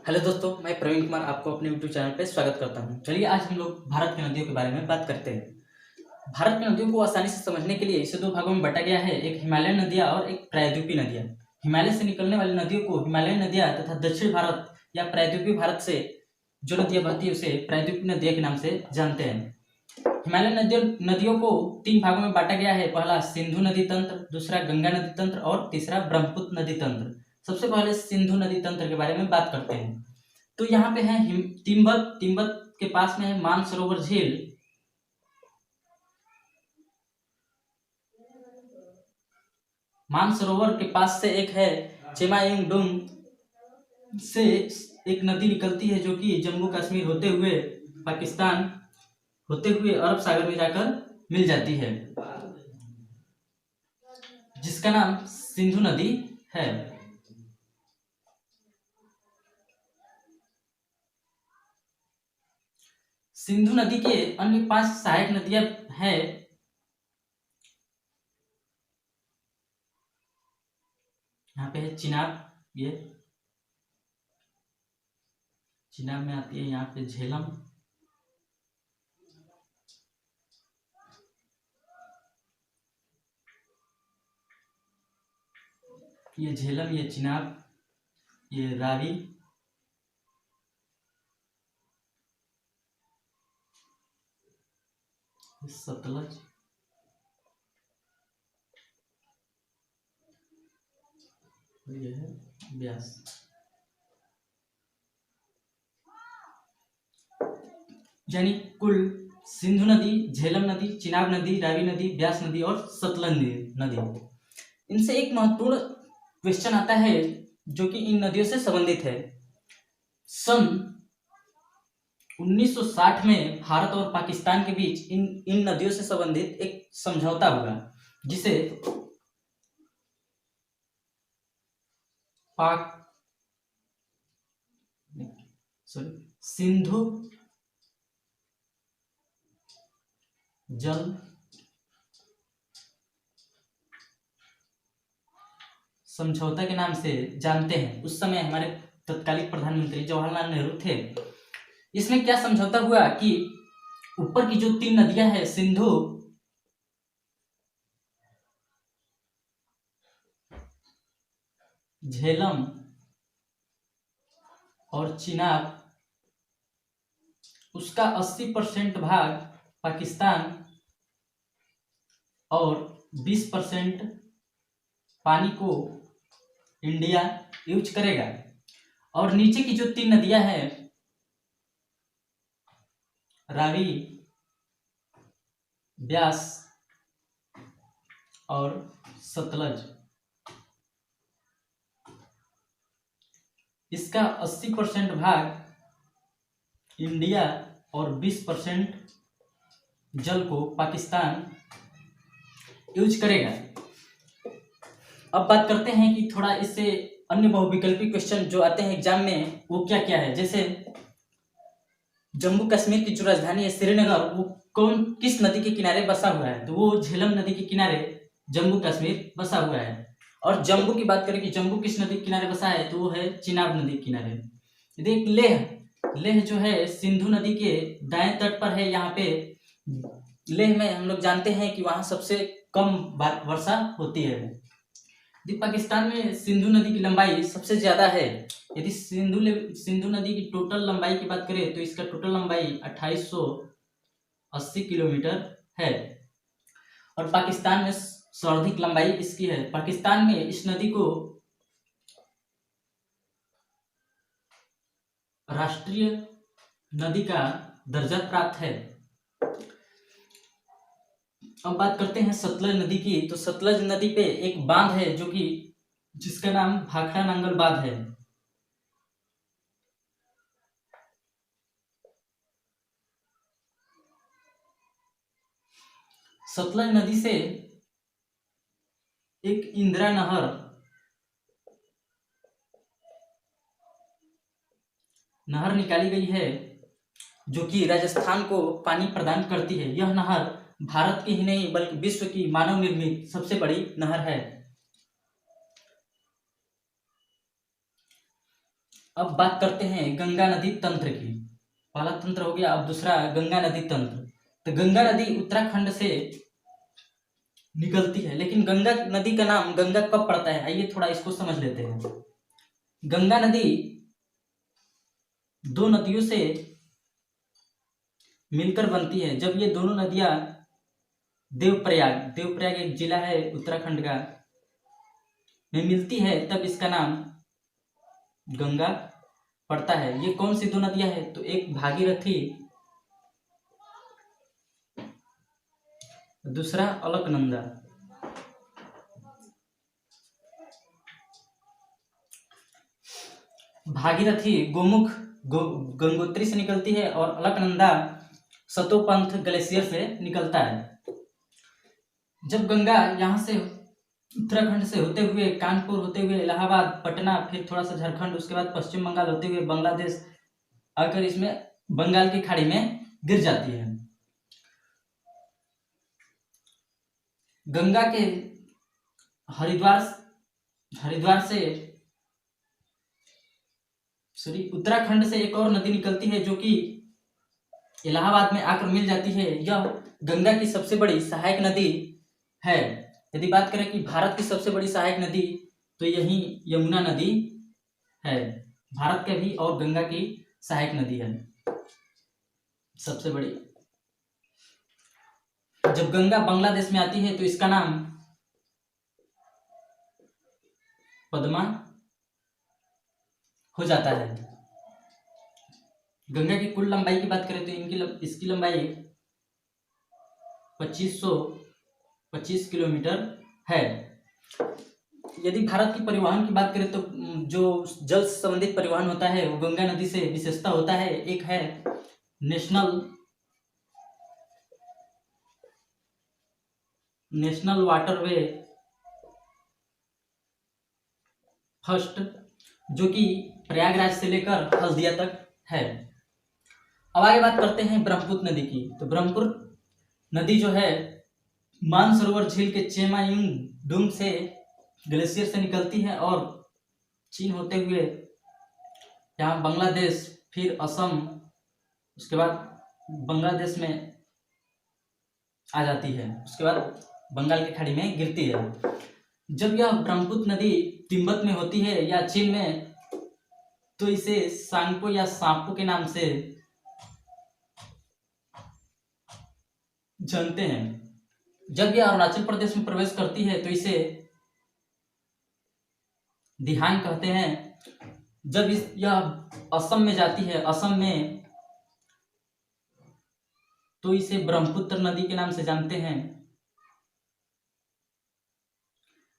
Hello दोस्तों, मैं प्रवीण कुमार आपको अपने यूट्यूब चैनल पे स्वागत करता हूं। चलिए आज हम लोग भारत की नदियों के बारे में बात करते हैं। भारत की नदियों को आसानी से समझने के लिए इसे दो भागों में बांटा गया है, एक हिमालयन नदियां और एक प्रायद्वीपीय नदियां। हिमालय से निकलने वाली नदियों को हिमालयन नदियां तथा दक्षिण भारत या प्रायद्वीपीय भारत से जो नदियां बहती है उसे प्रायद्वीपीय नदियां के नाम से जानते हैं। हिमालयन नदियों को तीन भागों में बांटा गया है। पहला सिंधु नदी तंत्र, दूसरा गंगा नदी तंत्र और तीसरा ब्रह्मपुत्र नदी तंत्र। सबसे पहले सिंधु नदी तंत्र के बारे में बात करते हैं। तो यहाँ पे है तिब्बत तिब्बत के पास में है मानसरोवर झील। मानसरोवर के पास से एक है चेमायुंगडुंग से एक नदी निकलती है जो कि जम्मू कश्मीर होते हुए पाकिस्तान होते हुए अरब सागर में जाकर मिल जाती है, जिसका नाम सिंधु नदी है। सिंधु नदी के अन्य 5 सहायक नदियां हैं। यहाँ पे है चिनाब, ये चिनाब में आती है। यहाँ पे झेलम, ये झेलम, ये चिनाब, ये रावी, सतलज, ये है ब्यास। यानी कुल सिंधु नदी, झेलम नदी, चिनाब नदी, रावी नदी, ब्यास नदी और सतलज नदी। इनसे एक महत्वपूर्ण क्वेश्चन आता है जो कि इन नदियों से संबंधित है। सन 1960 में भारत और पाकिस्तान के बीच इन नदियों से संबंधित एक समझौता हुआ, जिसे सिंधु जल समझौता के नाम से जानते हैं। उस समय हमारे तत्कालीन प्रधानमंत्री जवाहरलाल नेहरू थे। इसमें क्या समझौता हुआ कि ऊपर की जो 3 नदियां हैं, सिंधु, झेलम और चिनाब, उसका 80% भाग पाकिस्तान और 20% पानी को इंडिया यूज करेगा। और नीचे की जो 3 नदियां हैं, रावी, ब्यास और सतलज, इसका 80% भाग इंडिया और 20% जल को पाकिस्तान यूज करेगा। अब बात करते हैं कि थोड़ा इससे अन्य बहुविकल्पी क्वेश्चन जो आते हैं एग्जाम में वो क्या क्या है। जैसे जम्मू कश्मीर की जो राजधानी है श्रीनगर, वो किस नदी के किनारे बसा हुआ है? तो वो झेलम नदी के किनारे जम्मू कश्मीर बसा हुआ है। और जम्मू की बात करें कि जम्मू किस नदी के किनारे बसा है, तो वो है चिनाब नदी के किनारे। देख लेह जो है सिंधु नदी के दाएं तट पर है। यहाँ पे लेह में हम लोग जानते हैं कि वहां सबसे कम वर्षा होती है। यदि पाकिस्तान में सिंधु नदी की लंबाई सबसे ज्यादा है। यदि सिंधु नदी की टोटल लंबाई की बात करें तो इसका टोटल लंबाई 2880 किलोमीटर है। और पाकिस्तान में सर्वाधिक लंबाई इसकी है। पाकिस्तान में इस नदी को राष्ट्रीय नदी का दर्जा प्राप्त है। अब बात करते हैं सतलज नदी की। तो सतलज नदी पे एक बांध है जो कि जिसका नाम भाखड़ा नांगल बांध है। सतलज नदी से एक इंदिरा नहर निकाली गई है जो कि राजस्थान को पानी प्रदान करती है। यह नहर भारत की ही नहीं बल्कि विश्व की मानव निर्मित सबसे बड़ी नहर है। अब बात करते हैं गंगा नदी तंत्र की। पहला तंत्र हो गया, अब दूसरा गंगा नदी तंत्र। तो गंगा नदी उत्तराखंड से निकलती है, लेकिन गंगा नदी का नाम गंगा कब पड़ता है, आइए थोड़ा इसको समझ लेते हैं। गंगा नदी दो नदियों से मिलकर बनती है। जब ये दोनों नदियां देवप्रयाग एक जिला है उत्तराखंड का, में मिलती है, तब इसका नाम गंगा पड़ता है। ये कौन सी दो नदियां हैं, तो एक भागीरथी, दूसरा अलकनंदा। भागीरथी गोमुख गंगोत्री से निकलती है और अलकनंदा सतोपंथ ग्लेशियर से निकलता है। जब गंगा यहाँ से उत्तराखंड से होते हुए कानपुर होते हुए इलाहाबाद, पटना, फिर थोड़ा सा झारखंड, उसके बाद पश्चिम बंगाल होते हुए बांग्लादेश आकर इसमें बंगाल की खाड़ी में गिर जाती है। गंगा के हरिद्वार से उत्तराखंड से एक और नदी निकलती है जो कि इलाहाबाद में आकर मिल जाती है। यह गंगा की सबसे बड़ी सहायक नदी है। यदि बात करें कि भारत की सबसे बड़ी सहायक नदी, तो यही यमुना नदी है, भारत के भी और गंगा की सहायक नदी है सबसे बड़ी। जब गंगा बांग्लादेश में आती है तो इसका नाम पद्मा हो जाता है। गंगा की कुल लंबाई की बात करें तो इसकी लंबाई 2525 किलोमीटर है। यदि भारत की परिवहन की बात करें तो जो जल से संबंधित परिवहन होता है वो गंगा नदी से विशेषता होता है। एक है नेशनल वाटरवे फर्स्ट, जो कि प्रयागराज से लेकर हल्दिया तक है। अब आगे बात करते हैं ब्रह्मपुत्र नदी की। तो ब्रह्मपुत्र नदी जो है मानसरोवर झील के चेमायुंग से ग्लेशियर से निकलती है और चीन होते हुए यहाँ बांग्लादेश, फिर असम, उसके बाद बांग्लादेश में आ जाती है, उसके बाद बंगाल की खाड़ी में गिरती है। जब यह ब्रह्मपुत्र नदी तिब्बत में होती है या चीन में, तो इसे सांगपो या सांपो के नाम से जानते हैं। जब यह अरुणाचल प्रदेश में प्रवेश करती है तो इसे दिहान कहते हैं। जब यह असम में जाती है, असम में, तो इसे ब्रह्मपुत्र नदी के नाम से जानते हैं।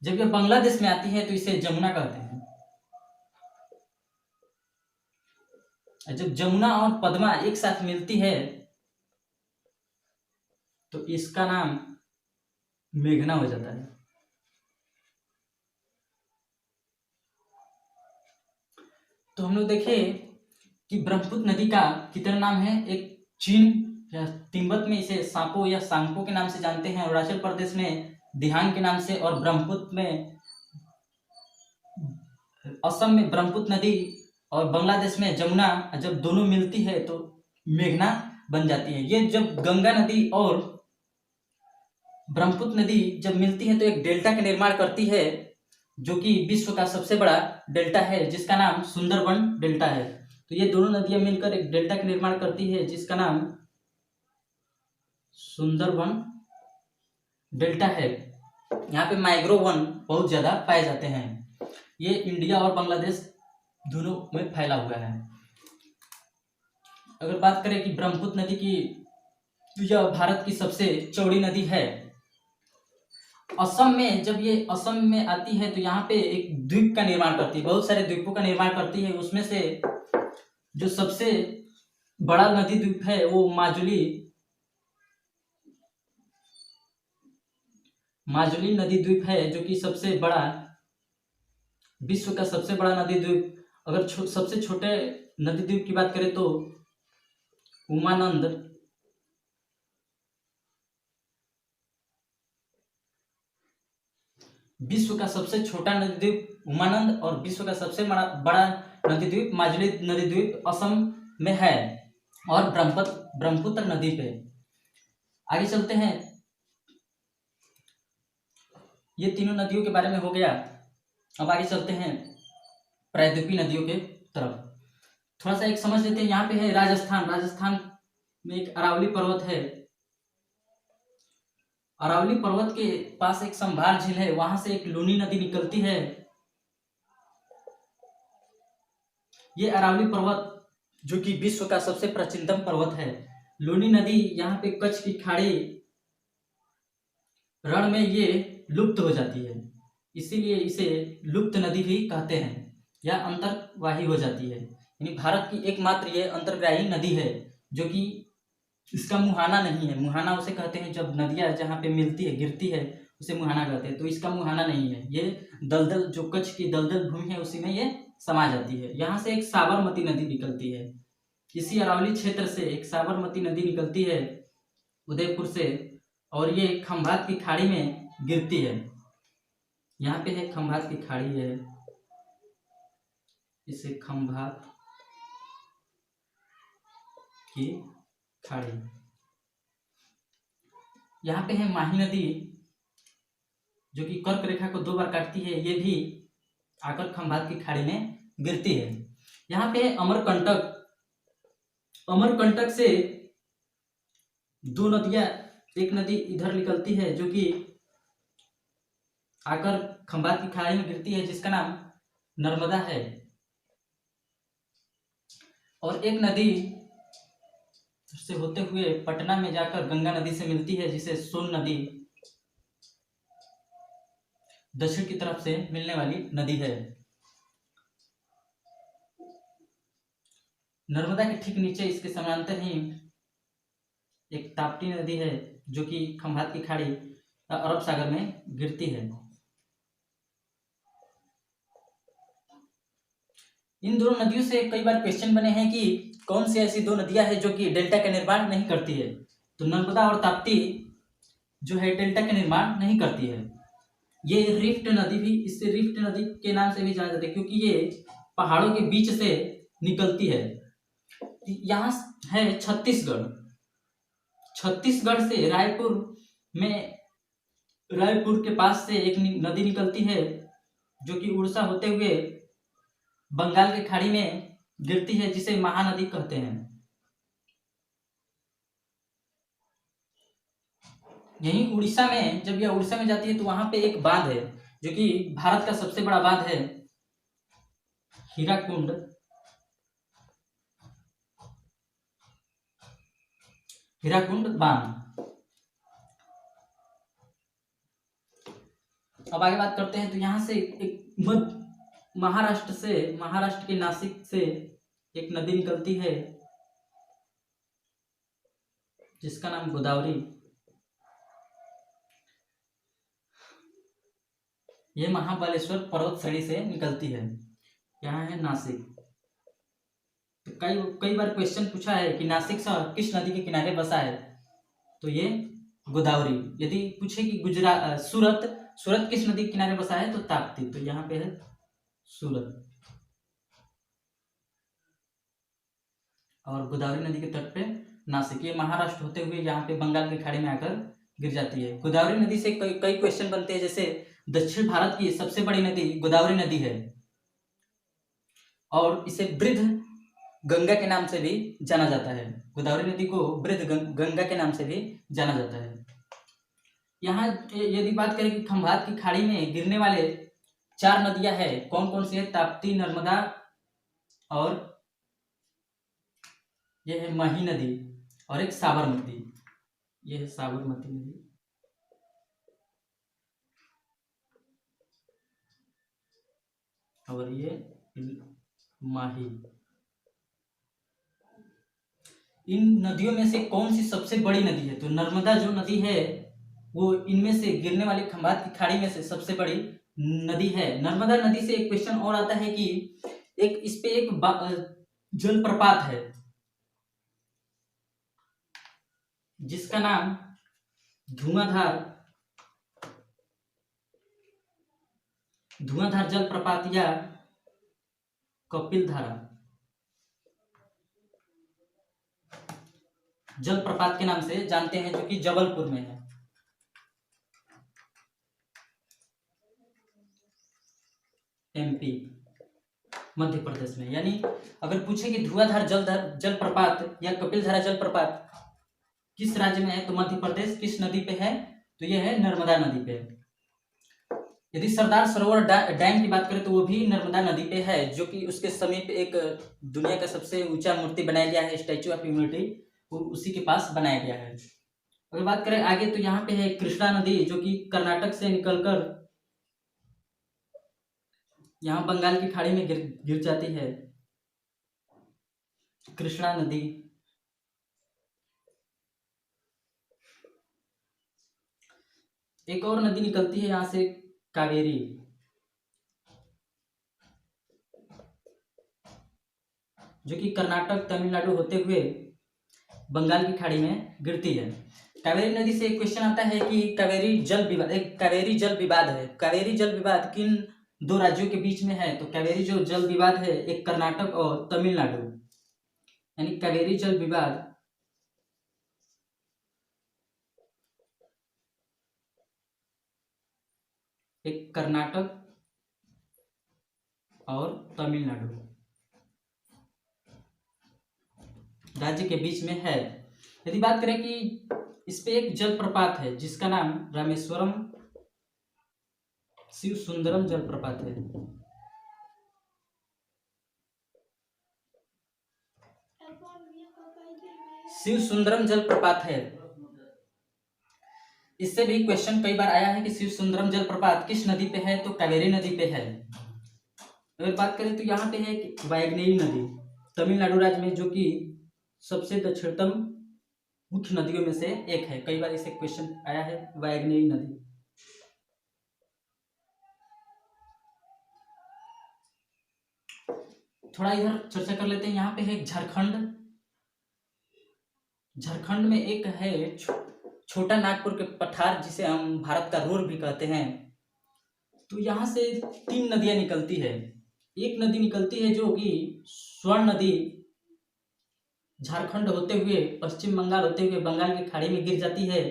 जब यह बांग्लादेश में आती है तो इसे जमुना कहते हैं। जब जमुना और पद्मा एक साथ मिलती है तो इसका नाम मेघना हो जाता है। तो हम लोग देखे कि ब्रह्मपुत्र नदी का कितने नाम है। एक चीन या तिब्बत में इसे सांपो या सांगपो के नाम से जानते हैं, अरुणाचल प्रदेश में दिहान के नाम से, और ब्रह्मपुत्र में असम में ब्रह्मपुत्र नदी और बांग्लादेश में जमुना, जब दोनों मिलती है तो मेघना बन जाती है। ये जब गंगा नदी और ब्रह्मपुत्र नदी जब मिलती है तो एक डेल्टा का निर्माण करती है, जो कि विश्व का सबसे बड़ा डेल्टा है, जिसका नाम सुंदरबन डेल्टा है। तो ये दोनों नदियां मिलकर एक डेल्टा का निर्माण करती है जिसका नाम सुंदरबन डेल्टा है। यहाँ पे मैंग्रोव वन बहुत ज्यादा पाए जाते हैं। ये इंडिया और बांग्लादेश दोनों में फैला हुआ है। अगर बात करें कि ब्रह्मपुत्र नदी की, तो यह भारत की सबसे चौड़ी नदी है। असम में जब ये असम में आती है तो यहाँ पे एक द्वीप का निर्माण करती है, बहुत सारे द्वीपों का निर्माण करती है। उसमें से जो सबसे बड़ा नदी द्वीप है वो माजुली नदी द्वीप है, जो कि सबसे बड़ा, विश्व का सबसे बड़ा नदी द्वीप। अगर सबसे छोटे नदी द्वीप की बात करें तो उमानंद, विश्व का सबसे छोटा नदी द्वीप उमानंद और विश्व का सबसे बड़ा नदी द्वीप, माजुली नदी द्वीप असम में है, और ब्रह्मपुत्र नदी पे। आगे चलते हैं, ये तीनों नदियों के बारे में हो गया। अब आगे चलते हैं प्रायद्वीपीय नदियों के तरफ। थोड़ा सा एक समझ लेते हैं। यहाँ पे है राजस्थान में एक अरावली पर्वत है। अरावली पर्वत के पास एक संभार झील है, वहां से एक लूनी नदी निकलती है। ये अरावली पर्वत जो कि विश्व का सबसे प्राचीनतम पर्वत है। लूनी नदी यहाँ पे कच्छ की खाड़ी रण में ये लुप्त हो जाती है, इसीलिए इसे लुप्त नदी भी कहते हैं, या अंतर्वाही हो जाती है। यानी भारत की एकमात्र ये अंतर्ग्राही नदी है जो कि इसका मुहाना नहीं है। मुहाना उसे कहते हैं जब नदियां जहाँ पे मिलती है, गिरती है, उसे मुहाना कहते हैं। तो इसका मुहाना नहीं है, ये दलदल, जो कच्छ की दलदल भूमि है उसी में ये समा जाती है। यहाँ से एक साबरमती नदी निकलती है, इसी अरावली क्षेत्र से एक साबरमती नदी निकलती है उदयपुर से, और ये खंभात की खाड़ी में गिरती है। यहाँ पे है खंभात की खाड़ी है, इसे खंभात की खाड़ी। यहाँ पे है माही नदी जो कि कर्क रेखा को 2 बार काटती है, ये भी आकर खंभात की खाड़ी में गिरती है। यहाँ पे है अमरकंटक। अमरकंटक से 2 नदियां, एक नदी इधर निकलती है जो कि आकर खंभात की खाड़ी में गिरती है, जिसका नाम नर्मदा है, और एक नदी से होते हुए पटना में जाकर गंगा नदी से मिलती है, जिसे सोन नदी, दक्षिण की तरफ से मिलने वाली नदी है। नर्मदा के ठीक नीचे इसके समानांतर ही एक ताप्ती नदी है जो कि खंभात की खाड़ी अरब सागर में गिरती है। इन दोनों नदियों से कई बार क्वेश्चन बने हैं कि कौन सी ऐसी 2 नदियां हैं जो कि डेल्टा का निर्माण नहीं करती है। तो नर्मदा और ताप्ती जो है डेल्टा का निर्माण नहीं करती है। ये रिफ्ट नदी भी, इससे रिफ्ट नदी के नाम से भी जाना जाता है क्योंकि ये पहाड़ों के बीच से निकलती है। यहाँ है छत्तीसगढ़। छत्तीसगढ़ से रायपुर के पास से एक नदी निकलती है जो कि उड़ीसा होते हुए बंगाल की खाड़ी में गिरती है, जिसे महानदी कहते हैं। यहीं उड़ीसा में, जब यह उड़ीसा में जाती है तो वहां पे एक बांध है जो कि भारत का सबसे बड़ा बांध है, हीराकुंड बांध। अब आगे बात करते हैं। तो यहाँ से एक महाराष्ट्र के नासिक से एक नदी निकलती है जिसका नाम गोदावरी। यह महाबलेश्वर पर्वत श्रेणी से निकलती है। यहाँ है नासिक। तो कई बार क्वेश्चन पूछा है कि नासिक शहर किस नदी के किनारे बसा है, तो ये गोदावरी। यदि पूछे कि सूरत किस नदी के किनारे बसा है, तो ताप्ती। तो यहाँ पे है सूरत, और गोदावरी नदी के तट पे नासिक। ये महाराष्ट्र होते हुए यहाँ पे बंगाल की खाड़ी में आकर गिर जाती है। गोदावरी नदी से कई क्वेश्चन बनते हैं, जैसे दक्षिण भारत की सबसे बड़ी नदी गोदावरी नदी है, और इसे वृद्ध गंगा के नाम से भी जाना जाता है। गोदावरी नदी को वृद्ध गंगा के नाम से भी जाना जाता है। यहाँ यदि बात करें कि खंभात की खाड़ी में गिरने वाले 4 नदियां हैं, कौन कौन सी है? ताप्ती, नर्मदा, और यह है मही नदी, और एक साबरमती। यह है साबरमती नदी, और ये माही। इन नदियों में से कौन सी सबसे बड़ी नदी है? तो नर्मदा जो नदी है वो इनमें से गिरने वाली खंभात की खाड़ी में से सबसे बड़ी नदी है। नर्मदा नदी से एक क्वेश्चन और आता है कि इस पे एक जलप्रपात है जिसका नाम धुआंधार जलप्रपात या कपिल धारा जलप्रपात के नाम से जानते हैं, जो कि जबलपुर में है। एमपी, मध्य प्रदेश में। यानी अगर पूछे कि धुआंधार जलप्रपात या कपिल धारा जलप्रपात किस राज्य में है, तो मध्य प्रदेश। किस नदी पे है, तो यह है नर्मदा नदी पे। यदि सरदार सरोवर डैम की बात करें तो वो भी नर्मदा नदी पे है, जो कि उसके समीप एक दुनिया का सबसे ऊंचा मूर्ति बनाया गया है, स्टैचू ऑफ यूनिटी, वो उसी के पास बनाया गया है। अगर बात करें आगे तो यहाँ पे है कृष्णा नदी, जो कि कर्नाटक से निकलकर यहाँ बंगाल की खाड़ी में गिर जाती है। कृष्णा नदी। एक और नदी निकलती है यहाँ से, कावेरी, जो कि कर्नाटक तमिलनाडु होते हुए बंगाल की खाड़ी में गिरती है। कावेरी नदी से एक क्वेश्चन आता है कि कावेरी जल विवाद है। कावेरी जल विवाद किन दो राज्यों के बीच में है, तो कावेरी जो जल विवाद है एक कर्नाटक और तमिलनाडु, यानी कावेरी जल विवाद एक कर्नाटक और तमिलनाडु राज्य के बीच में है। यदि बात करें कि इस पे एक जलप्रपात है जिसका नाम रामेश्वरम शिव सुंदरम जलप्रपात है। शिव सुंदरम जलप्रपात है। इससे भी क्वेश्चन कई बार आया है कि शिव सुंदरम जलप्रपात किस नदी पे है, तो कावेरी नदी पे है। अगर बात करें तो यहाँ पे है वैगनेयी नदी, तमिलनाडु राज्य में, जो कि सबसे दक्षिणतम मुख्य नदियों में से एक है। कई बार इसे क्वेश्चन आया है, वैगनेयी नदी। थोड़ा इधर चर्चा कर लेते हैं। यहाँ पे है झारखंड। झारखंड में एक है छोटा नागपुर के पठार, जिसे हम भारत का रोर भी कहते हैं। तो यहाँ से 3 नदियां निकलती है। एक नदी निकलती है जो कि स्वर्ण नदी, झारखंड होते हुए पश्चिम बंगाल होते हुए बंगाल की खाड़ी में गिर जाती है।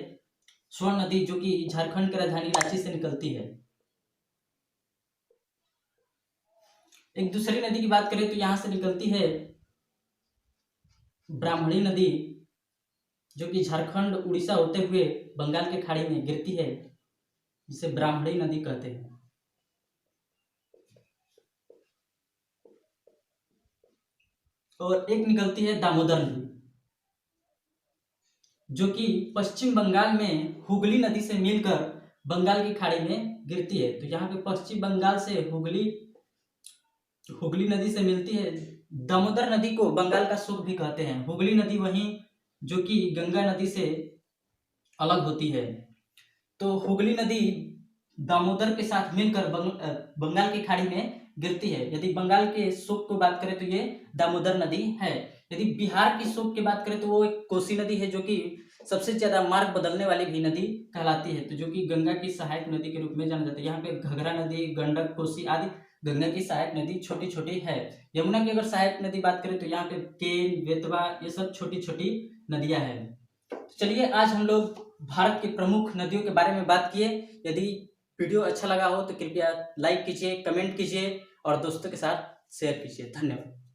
स्वर्ण नदी जो कि झारखंड की राजधानी रांची से निकलती है। एक दूसरी नदी की बात करें तो यहाँ से निकलती है ब्राह्मणी नदी, जो कि झारखंड उड़ीसा होते हुए बंगाल के खाड़ी में गिरती है, जिसे ब्राह्मणी नदी कहते हैं। और एक निकलती है दामोदर नदी, जो कि पश्चिम बंगाल में हुगली नदी से मिलकर बंगाल की खाड़ी में गिरती है। तो यहाँ पे पश्चिम बंगाल से हुगली नदी से मिलती है। दामोदर नदी को बंगाल का सुख भी कहते हैं। हुगली नदी वहीं जो कि गंगा नदी से अलग होती है। तो हुगली नदी दामोदर के साथ मिलकर बंगाल की खाड़ी में गिरती है। यदि बंगाल के सुख को बात करें तो ये दामोदर नदी है। यदि बिहार की सुख की बात करें तो वो एक कोसी नदी है, जो कि सबसे ज्यादा मार्ग बदलने वाली भी नदी कहलाती है, तो जो कि गंगा की सहायक नदी के रूप में जाना जाता है। यहाँ पे घघरा नदी, गंडक, कोसी आदि गंगा की सहायक नदी छोटी छोटी है। यमुना की अगर सहायक नदी बात करें तो यहाँ पे केन, बेतवा, ये सब छोटी छोटी नदियां हैं। तो चलिए आज हम लोग भारत की प्रमुख नदियों के बारे में बात किए। यदि वीडियो अच्छा लगा हो तो कृपया लाइक कीजिए, कमेंट कीजिए और दोस्तों के साथ शेयर कीजिए। धन्यवाद।